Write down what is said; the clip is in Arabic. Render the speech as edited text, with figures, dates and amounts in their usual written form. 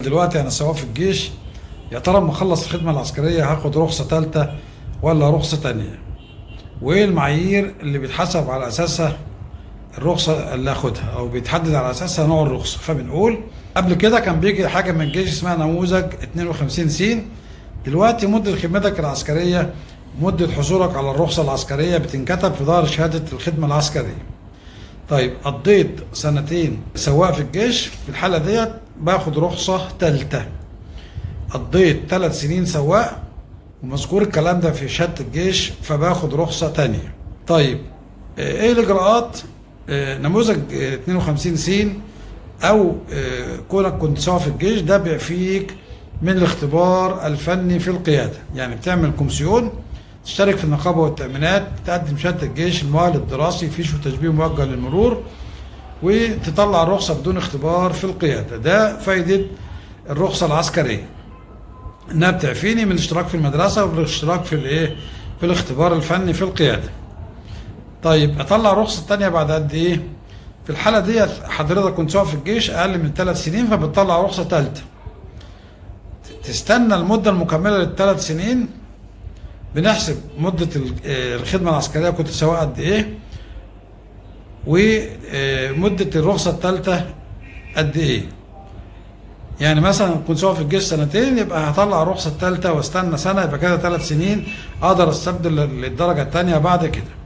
دلوقتي انا سواء في الجيش، يا ترى لما اخلص الخدمه العسكريه هاخد رخصه ثالثه ولا رخصه تانية؟ وايه المعايير اللي بيتحسب على اساسها الرخصه اللي هاخدها، او بيتحدد على اساسها نوع الرخصه؟ فبنقول قبل كده كان بيجي حاجه من الجيش اسمها نموذج 52 س. دلوقتي مده خدمتك العسكريه، مده حصولك على الرخصه العسكريه بتنكتب في ظهر شهاده الخدمه العسكريه. طيب قضيت سنتين سواق في الجيش، في الحالة ديت باخد رخصة تالتة. قضيت 3 سنين سواق ومذكور الكلام ده في شهادة الجيش، فباخد رخصة تانية. طيب ايه الإجراءات؟ نموذج 52 س أو كونك كنت سواق في الجيش ده بيعفيك من الاختبار الفني في القيادة. يعني بتعمل كومسيون، تشترك في النقابة والتأمينات، تقدم شهادة الجيش، المؤهل الدراسي، فيش وتشبيه موجه للمرور، وتطلع الرخصة بدون اختبار في القيادة. ده فايدة الرخصة العسكرية، انها بتعفيني من الاشتراك في المدرسة والاشتراك في الايه، في الاختبار الفني في القيادة. طيب اطلع رخصة تانية بعد قد ايه؟ في الحالة دي حضرتك كنت سواق في الجيش اقل من 3 سنين، فبتطلع رخصة تالتة. تستنى المدة المكملة لل3 سنين، بنحسب مدة الخدمة العسكرية كنت سواق قد ايه، ومدة الرخصة الثالثة قد ايه. يعني مثلا كنت سواق في الجيش سنتين، يبقى هطلع الرخصة الثالثة واستنى سنة، يبقى كده 3 سنين، اقدر استبدل للدرجة الثانية بعد كده.